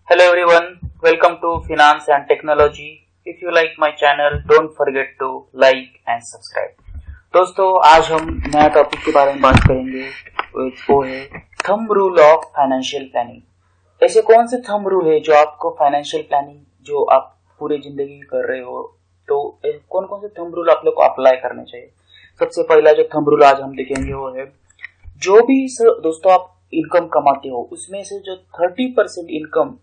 Hello everyone, welcome to Finance and Technology. If you like my channel, don't forget to like and subscribe. दोस्तों आज हम नया topic के बारे में बात करेंगे, वो है thumb rule of financial planning. ऐसे कौन से थंब रूल है जो आपको फाइनेंशियल प्लानिंग जो आप पूरी जिंदगी कर रहे हो, तो कौन कौन से थंब रूल आप लोग को अप्लाई करने चाहिए। सबसे पहला जो थंब रूल आज हम देखेंगे वो है, जो भी दोस्तों आप इनकम कमाते हो उसमें से जो 30% income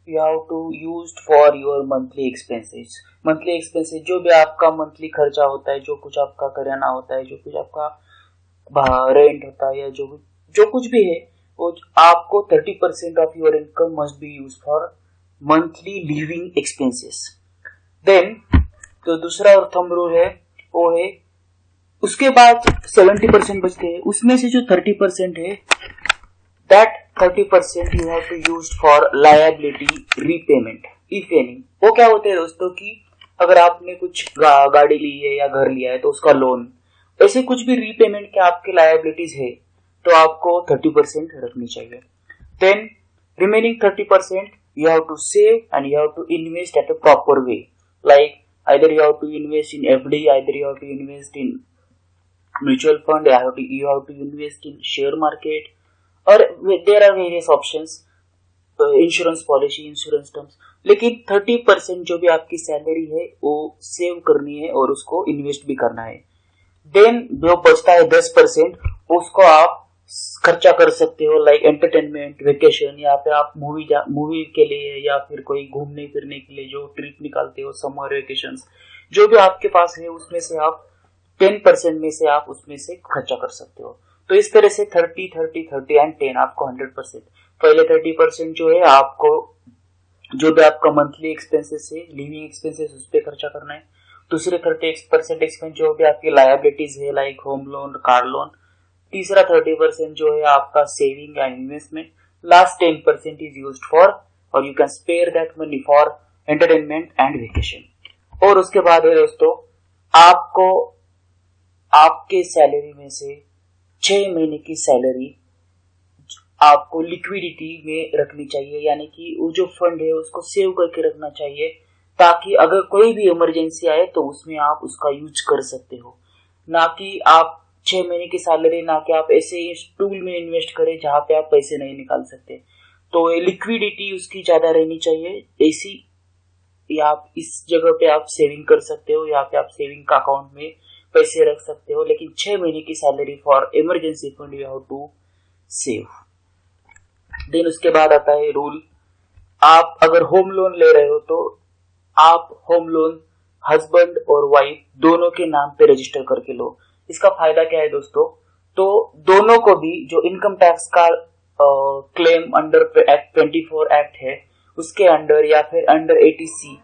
you have to used for your monthly expenses। Monthly expenses जो भी आपका मंथली खर्चा होता है, जो कुछ आपका करियाना होता है, जो कुछ आपका रेंट होता है, या जो कुछ भी है, वो आपको 30% of your income must be use for monthly living expenses. Then तो दूसरा और थंब रूल है वो है, उसके बाद 70% बचते हैं, उसमें से जो 30% है that 30% you have to use for liability repayment if any। वो क्या होते हैं दोस्तों कि अगर आपने कुछ गाड़ी ली है या घर लिया है तो उसका लोन, ऐसे कुछ भी रीपेमेंट के आपके लायबिलिटीज है तो आपको 30% रखनी चाहिए। Then remaining 30% you have to save and you have to invest at a proper way, like either you have to invest in FD, either you have to invest in mutual fund, you have to invest in share market, और there are various options, insurance policy, insurance terms. लेकिन 30% जो भी आपकी salary है वो save करनी है और उसको इन्वेस्ट भी करना है। देन जो बचता है 10% उसको आप खर्चा कर सकते हो, लाइक एंटरटेनमेंट, वेकेशन, या फिर आप मूवी के लिए या फिर कोई घूमने फिरने के लिए जो ट्रिप निकालते हो, समर वेकेशंस, जो भी आपके पास है उसमें से आप 10% में से आप उसमें से खर्चा कर सकते हो। तो इस तरह से 30 एंड 10 आपको 100%। पहले 30% जो है आपको जो भी आपका मंथली एक्सपेंसेस है, लिविंग एक्सपेंसेस, उस पर खर्चा करना है। दूसरे 30% एक्सपेंस जो भी आपकी लायबिलिटीज है, like home loan, car loan. तीसरा 30% जो है आपका saving and investment. Last 10% is used for, और you can spare that money for entertainment and vacation. और उसके बाद है दोस्तों, आपको आपके सैलरी में से 6 महीने की सैलरी आपको लिक्विडिटी में रखनी चाहिए, यानी कि वो जो फंड है उसको सेव करके रखना चाहिए, ताकि अगर कोई भी इमरजेंसी आए तो उसमें आप उसका यूज कर सकते हो। ना कि आप 6 महीने की सैलरी, ना कि आप ऐसे टूल में इन्वेस्ट करें जहां पे आप पैसे नहीं निकाल सकते। तो लिक्विडिटी उसकी ज्यादा रहनी चाहिए, ऐसी या आप इस जगह पे आप सेविंग कर सकते हो, या फिर आप सेविंग का अकाउंट में पैसे रख सकते हो। लेकिन 6 महीने की salary for emergency fund you have to save. Then उसके बाद आता है रूल, आप अगर होम लोन ले रहे हो तो आप होम लोन हस्बैंड और वाइफ दोनों के नाम पे रजिस्टर करके लो। इसका फायदा क्या है दोस्तों, तो दोनों को भी जो इनकम टैक्स का क्लेम अंडर एक्ट 24 एक्ट है उसके अंडर, या फिर अंडर 80C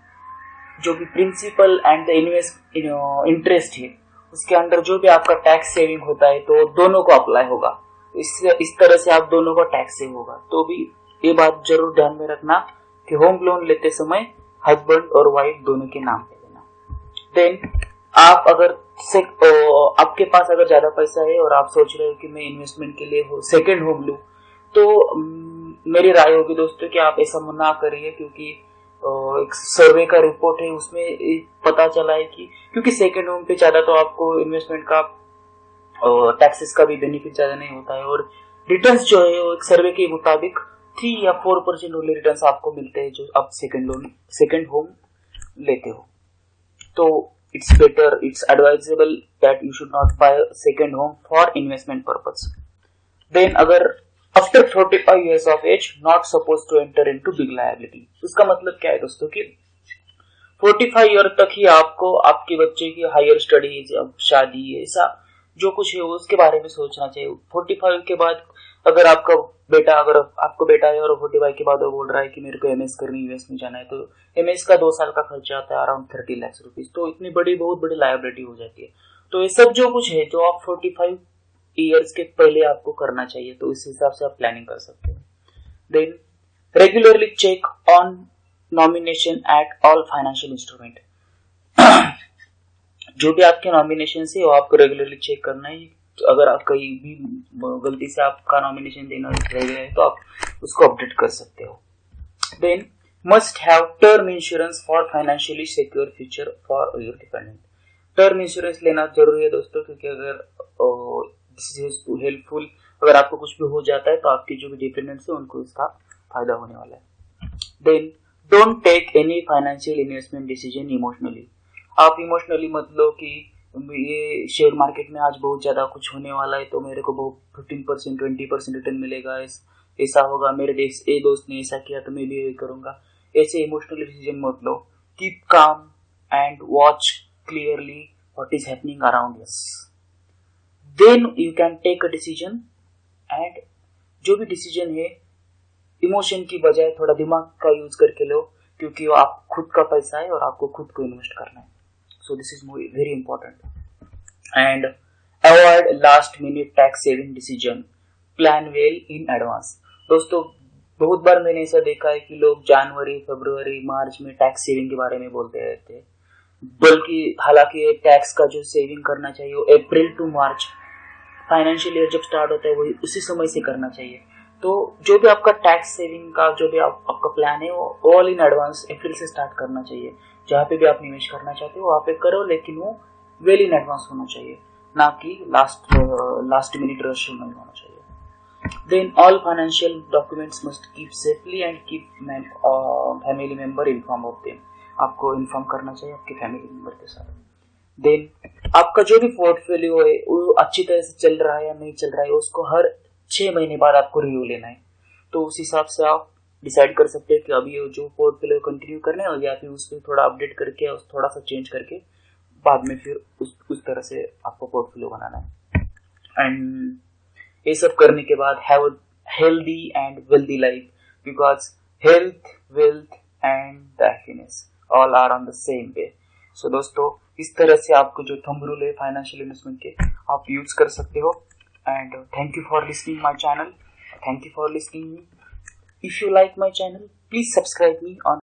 जो भी प्रिंसिपल एंड इंटरेस्ट है उसके अंदर जो भी आपका टैक्स सेविंग होता है तो दोनों को अप्लाई होगा। इस तरह से आप दोनों का टैक्स सेव होगा। तो भी ये बात जरूर ध्यान में रखना कि होम लोन लेते समय हस्बैंड और वाइफ दोनों के नाम पे लेना। देन आप अगर आपके पास अगर ज्यादा पैसा है और आप सोच रहे हो कि मैं इन्वेस्टमेंट के लिए सेकेंड होम लूं, तो मेरी राय होगी दोस्तों कि आप ऐसा ना करिए, क्योंकि एक सर्वे का रिपोर्ट है उसमें पता चला है कि क्योंकि सेकेंड होम पे ज्यादा तो आपको इन्वेस्टमेंट का टैक्सेस का भी बेनिफिट ज्यादा नहीं होता है, और रिटर्न्स जो है वो एक सर्वे के मुताबिक 3 या 4% ओनली रिटर्न्स आपको मिलते हैं जो आप सेकेंड होम लेते हो। तो it's advisable that you should not buy second home for investment purpose. Then अगर after 45 years of age not supposed to enter into big liability। उसका मतलब क्या है दोस्तों कि 45 ईयर तक ही आपको आपके बच्चे की हायर स्टडीज, शादी, ऐसा जो कुछ है उसके बारे में सोचना चाहिए। 45 के बाद अगर आपको बेटा है और 45 के बाद वो बोल रहा है कि मेरे को MS करनी, US में जाना है, तो MS का 2 साल का खर्चा आता है अराउंड 30 लाख रुपीज। तो इतनी बहुत बड़ी लायबिलिटी हो जाती है। तो ये सब जो कुछ है जो आप 45 ईयर्स के पहले आपको करना चाहिए, तो इस हिसाब से आप प्लानिंग कर सकते हो। Then regularly check on nomination at all financial instrument. जो भी आपके नॉमिनेशन है वो आपको रेगुलरली चेक करना है। तो अगर आप कहीं भी गलती से आपका नॉमिनेशन देना रह गया है तो आप उसको अपडेट कर सकते हो। Then must have term insurance for financially secure future for your dependent. Term insurance लेना जरूरी है दोस्तों, क्योंकि अगर दिस इज हेल्पफुल, अगर आपको कुछ भी हो जाता है तो आपके जो भी डिपेंडेंट्स है उनको इसका फायदा होने वाला है। Then don't take any financial investment decision emotionally. आप इमोशनली मत लो कि ये शेयर मार्केट में आज बहुत ज्यादा कुछ होने वाला है तो मेरे को बहुत 15% 20% रिटर्न मिलेगा, ऐसा होगा, मेरे दोस्त ने ऐसा किया तो मैं भी यही करूंगा। ऐसे इमोशनल डिसीजन मत लो। Keep calm and watch clearly what is happening around yes, then you can take a decision. And जो भी डिसीजन है इमोशन की बजाय थोड़ा दिमाग का यूज करके लो, क्योंकि वो आप खुद का पैसा है और आपको खुद को इन्वेस्ट करना है। So this is very important. And avoid last minute tax saving decision, plan well in advance. दोस्तों बहुत बार मैंने ऐसा देखा है कि लोग जनवरी फरवरी मार्च में टैक्स सेविंग के बारे में बोलते रहते हैं, बल्कि हालांकि टैक्स का जो सेविंग करना चाहिए वो अप्रैल टू मार्च फाइनेंशियल ईयर जब स्टार्ट होता है वही उसी समय से करना चाहिए। तो जो भी आपका टैक्स सेविंग का जो भी आपका प्लान है वो ऑल इन एडवांस अप्रैल से स्टार्ट करना चाहिए। जहाँ पे भी आप निवेश करना चाहते हो वहाँ पे करो, लेकिन वो वेल इन एडवांस होना चाहिए, ना कि लास्ट मिनट रश नहीं होना चाहिए। Then all financial documents must keep safely and keep family member inform of them. आपको इन्फॉर्म करना चाहिए आपके फैमिली मेंबर के साथ। देन आपका जो भी पोर्टफोलियो है वो अच्छी तरह से चल रहा है या नहीं चल रहा है, उसको हर 6 महीने बाद आपको रिव्यू लेना है। तो उस हिसाब से आप डिसाइड कर सकते हैं कि अभी जो पोर्टफोलियो कंटिन्यू करना है या फिर उसमें थोड़ा अपडेट करके थोड़ा सा चेंज करके बाद में फिर उस तरह से आपको पोर्टफोलियो बनाना है। एंड ये सब करने के बाद have a healthy and wealthy life, because health wealth and the happiness all are on the same way. So दोस्तों इस तरह से आपको जो थंब रूल है फाइनेंशियल इन्वेस्टमेंट के आप यूज कर सकते हो। And thank you for listening my channel. Thank you for listening me. If you like my channel, please subscribe me on